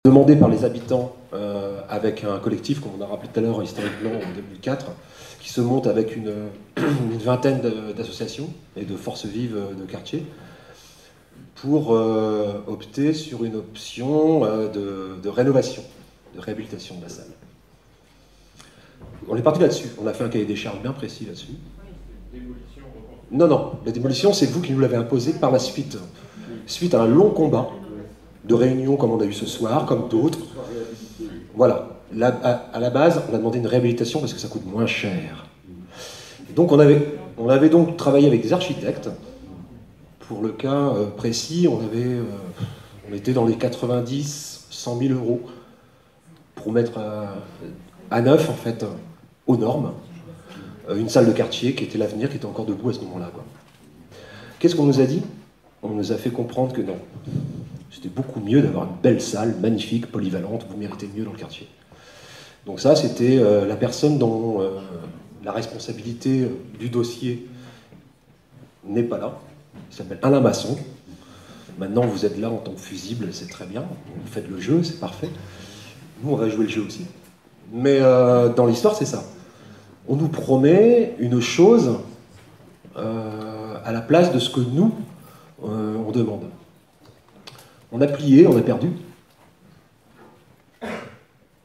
demandé par les habitants avec un collectif, comme on a rappelé tout à l'heure, historiquement en 2004, qui se monte avec une vingtaine d'associations et de forces vives de quartier pour opter sur une option de rénovation, de réhabilitation de la salle. On est parti là-dessus, on a fait un cahier des charges bien précis là-dessus. Non, la démolition, c'est vous qui nous l'avez imposé par la suite. Suite à un long combat de réunions comme on a eu ce soir, comme d'autres. Voilà. À la base, on a demandé une réhabilitation parce que ça coûte moins cher. Et donc on avait donc travaillé avec des architectes. Pour le cas précis, on était dans les 90, 100 000 euros pour mettre à neuf, en fait, aux normes, une salle de quartier qui était l'avenir, qui était encore debout à ce moment-là. Qu'est-ce qu'on nous a dit? On nous a fait comprendre que non. C'était beaucoup mieux d'avoir une belle salle, magnifique, polyvalente, vous méritez mieux dans le quartier. Donc ça, c'était la personne dont la responsabilité du dossier n'est pas là. Il s'appelle Alain Masson. Maintenant, vous êtes là en tant que fusible, c'est très bien. Vous faites le jeu, c'est parfait. Nous, on va jouer le jeu aussi. Mais dans l'histoire, c'est ça. On nous promet une chose à la place de ce que nous, on demande. On a plié, on a perdu.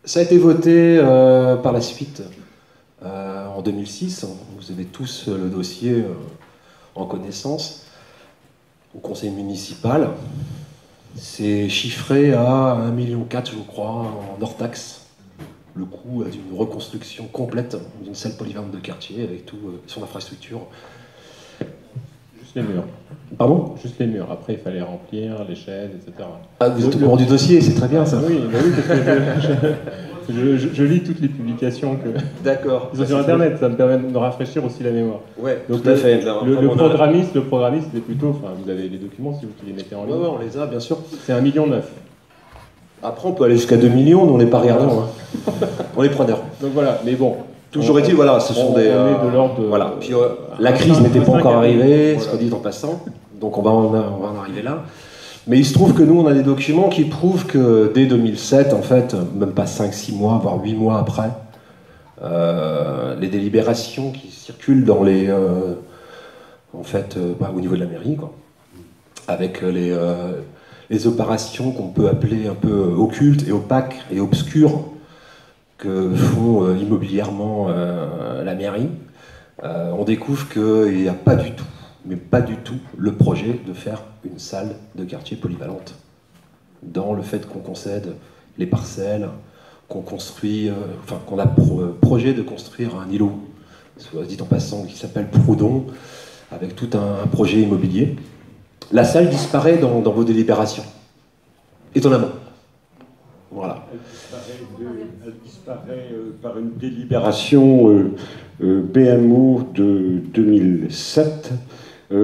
Ça a été voté par la suite en 2006. Vous avez tous le dossier en connaissance au conseil municipal. C'est chiffré à 1,4 million, je crois, en hors taxe. Le coût d'une reconstruction complète d'une salle polyvalente de quartier avec tout son infrastructure. Juste les murs. Pardon? Juste les murs. Après, il fallait remplir les chaises, etc. Ah, vous êtes au courant du dossier, c'est très bien ça. Oui, parce que je lis toutes les publications que. D'accord. Ils sont sur Internet, ça me permet de rafraîchir aussi la mémoire. Ouais, donc tout à fait. Le programmiste, c'est plutôt. Enfin, vous avez les documents si vous les mettez en ligne. Oui, on les a, bien sûr. C'est 1,9 million. Après, on peut aller jusqu'à 2 millions, nous on n'est pas regardants. Hein. On est preneurs. Donc voilà, mais bon. Toujours est-il, voilà, ce sont des. On est de l'ordre de. Voilà. Puis la crise n'était pas encore arrivée, voilà. Soit dit en passant. Donc on va en arriver là. Mais il se trouve que nous, on a des documents qui prouvent que dès 2007, en fait, même pas 5-6 mois, voire 8 mois après, les délibérations qui circulent dans les. Au niveau de la mairie, quoi. Avec les opérations qu'on peut appeler un peu occultes et opaques et obscures que font immobilièrement la mairie, on découvre qu'il n'y a pas du tout, mais pas du tout, le projet de faire une salle de quartier polyvalente. Dans le fait qu'on concède les parcelles, qu'on construit, qu'on a projet de construire un îlot, soit dit en passant, qui s'appelle Proudhon, avec tout un projet immobilier. La salle disparaît dans vos délibérations. Étonnamment. Voilà. Elle disparaît par une délibération BMO de 2007,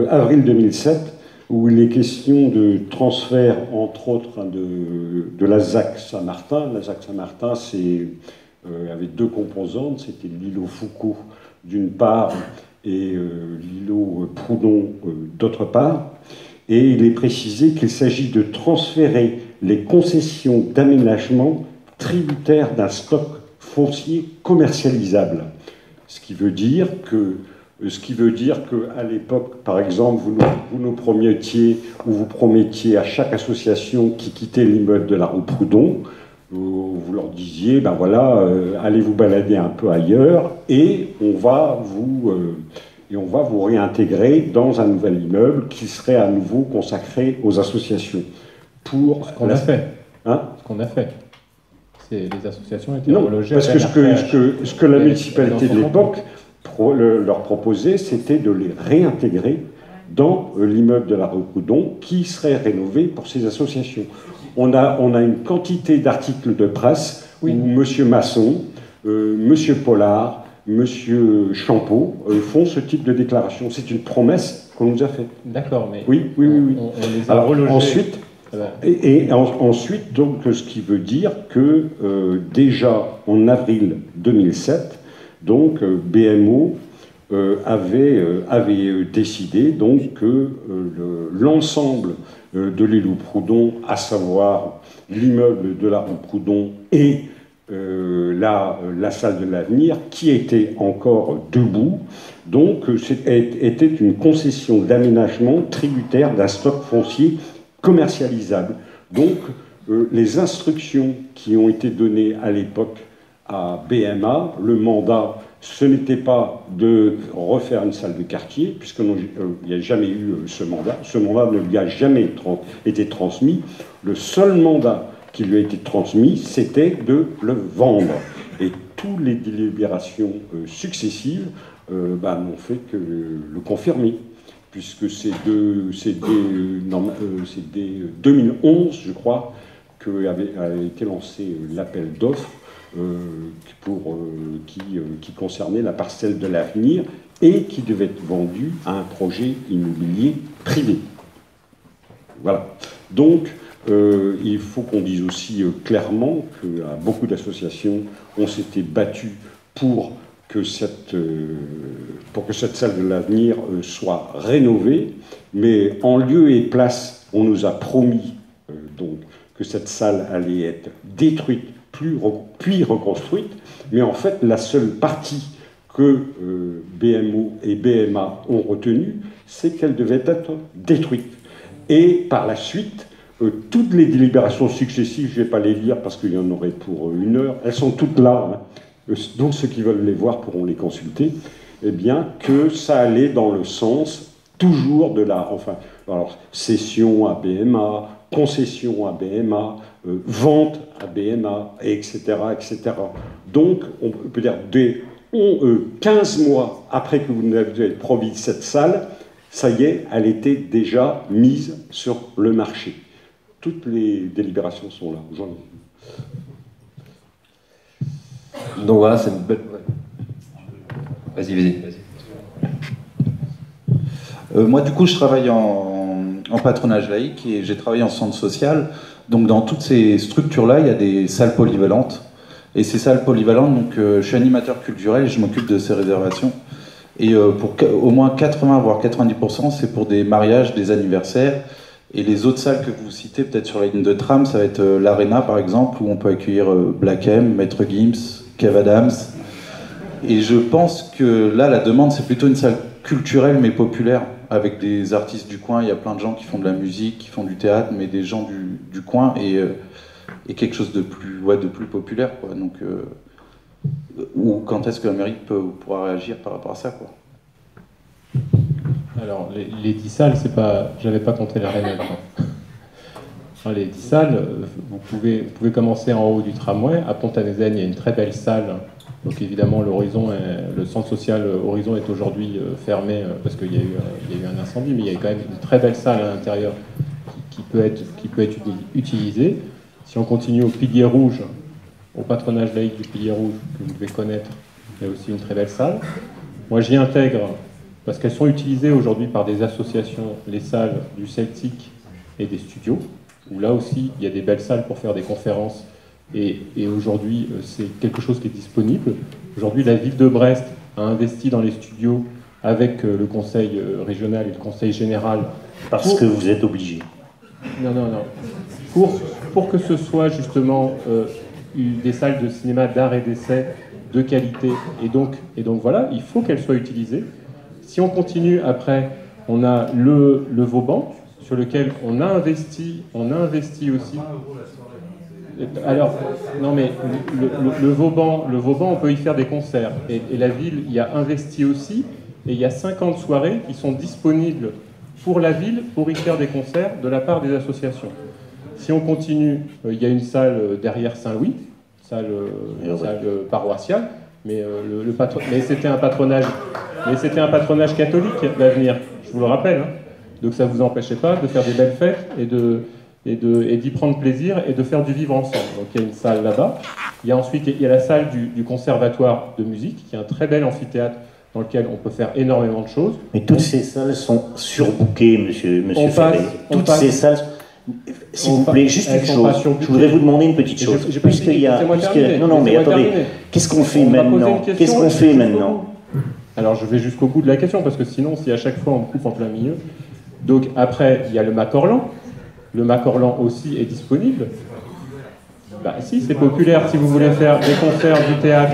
avril 2007, où il est question de transfert, entre autres, de la ZAC Saint-Martin. La ZAC Saint-Martin avait deux composantes, c'était l'îlot Foucault d'une part et l'îlot Proudhon d'autre part. Et il est précisé qu'il s'agit de transférer les concessions d'aménagement tributaires d'un stock foncier commercialisable. Ce qui veut dire qu'à l'époque, par exemple, vous nous promettiez à chaque association qui quittait l'immeuble de la rue Proudhon, vous leur disiez, ben voilà, allez vous balader un peu ailleurs et on va vous réintégrer dans un nouvel immeuble qui serait à nouveau consacré aux associations. Pour ce qu'on a fait. Hein? Ce qu'on a fait. Les associations étaient relogées. Parce que ce que la municipalité de l'époque leur proposait, c'était de les réintégrer dans l'immeuble de la rue Proudhon qui serait rénové pour ces associations. On a une quantité d'articles de presse où M. Masson, M. Pollard, M. Champeau font ce type de déclaration. C'est une promesse qu'on nous a faite. D'accord, mais oui. On les a relogés. Ensuite, donc, ce qui veut dire que déjà en avril 2007, donc BMO avait décidé donc que l'ensemble de l'îlot Proudhon, à savoir l'immeuble de la rue Proudhon et la salle de l'avenir, qui était encore debout. Donc, était une concession d'aménagement tributaire d'un stock foncier commercialisable. Donc, les instructions qui ont été données à l'époque à BMA, le mandat, ce n'était pas de refaire une salle de quartier, puisqu'il n'y a jamais eu ce mandat. Ce mandat ne lui a jamais été transmis. Le seul mandat qui lui a été transmis, c'était de le vendre. Et toutes les délibérations successives n'ont fait que le confirmer, puisque c'est dès 2011, je crois, qu'avait été lancé l'appel d'offres qui concernait la parcelle de l'avenir et qui devait être vendue à un projet immobilier privé. Voilà. Donc, il faut qu'on dise aussi clairement que beaucoup d'associations on s'était battu pour que cette salle de l'avenir soit rénovée, mais en lieu et place, on nous a promis donc que cette salle allait être détruite, puis reconstruite, mais en fait, la seule partie que BMO et BMA ont retenue, c'est qu'elle devait être détruite. Et par la suite, toutes les délibérations successives, je ne vais pas les lire parce qu'il y en aurait pour 1 heure, elles sont toutes là, hein. Donc ceux qui veulent les voir pourront les consulter, eh bien que ça allait dans le sens toujours de cession à BMA, concession à BMA, vente à BMA, etc., etc. Donc, on peut dire, 15 mois après que vous avez promis cette salle, ça y est, elle était déjà mise sur le marché. Toutes les délibérations sont là. Donc voilà, c'est une belle... Vas-y. Moi, du coup, je travaille en patronage laïque et j'ai travaillé en centre social. Donc, dans toutes ces structures-là, il y a des salles polyvalentes. Et ces salles polyvalentes, donc, je suis animateur culturel et je m'occupe de ces réservations. Et pour au moins 80 voire 90%, c'est pour des mariages, des anniversaires. Et les autres salles que vous citez, peut-être sur la ligne de tram, ça va être l'Arena, par exemple, où on peut accueillir Black M, Maître Gims, Kev Adams. Et je pense que là, la demande, c'est plutôt une salle culturelle, mais populaire, avec des artistes du coin. Il y a plein de gens qui font de la musique, qui font du théâtre, mais des gens du coin, et quelque chose de plus populaire, quoi. Donc, ou quand est-ce que la mairie pourra réagir par rapport à ça, quoi. Alors, les 10 salles, c'est pas... J'avais pas compté l'Arena. Enfin, les 10 salles, vous pouvez commencer en haut du tramway. À Pont-à-Nézen, il y a une très belle salle. Donc évidemment, le centre social Horizon est aujourd'hui fermé parce qu'il y a eu un incendie, mais il y a quand même une très belle salle à l'intérieur qui peut être utilisée. Si on continue au Pilier Rouge, au patronage laïque du Pilier Rouge, que vous devez connaître, il y a aussi une très belle salle. Moi, j'y intègre, parce qu'elles sont utilisées aujourd'hui par des associations, les salles du Celtic et des studios, où là aussi, il y a des belles salles pour faire des conférences. Et aujourd'hui, c'est quelque chose qui est disponible. Aujourd'hui, la ville de Brest a investi dans les studios avec le conseil régional et le conseil général. Parce que vous êtes obligé. Non. Pour que ce soit justement des salles de cinéma d'art et d'essai de qualité. Et donc voilà, il faut qu'elles soient utilisées. Si on continue, après, on a le Vauban, sur lequel on a investi aussi. Alors, non mais le Vauban, on peut y faire des concerts. Et la ville y a investi aussi. Et il y a 50 soirées qui sont disponibles pour la ville pour y faire des concerts de la part des associations. Si on continue, il y a une salle derrière Saint-Louis, salle paroissiale, mais c'était un patronage catholique, l'avenir, je vous le rappelle. Hein. Donc ça ne vous empêchait pas de faire des belles fêtes et d'y prendre plaisir et de faire du vivre ensemble. Donc il y a une salle là-bas. Ensuite il y a la salle du conservatoire de musique, qui est un très bel amphithéâtre dans lequel on peut faire énormément de choses. Mais toutes ces salles sont surbookées, monsieur Ferré. Toutes ces salles... S'il vous plaît, juste une chose. Je voudrais vous demander une petite chose. Non, mais attendez. Qu'est-ce qu'on fait maintenant? Alors je vais jusqu'au bout de la question, parce que sinon, si à chaque fois on me coupe en plein milieu. Donc après, il y a le Macorlan. Le Macorlan aussi est disponible. Bah si, c'est populaire. Si vous voulez faire des concerts, du théâtre,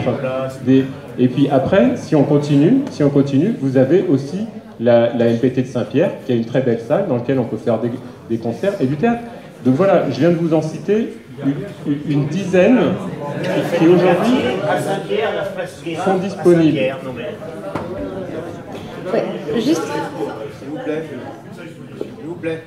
et puis après, si on continue, vous avez aussi la LPT de Saint-Pierre, qui a une très belle salle dans laquelle on peut faire des concerts et du théâtre. Donc voilà, je viens de vous en citer une dizaine qui aujourd'hui sont disponibles. Ouais, juste. S'il vous plaît.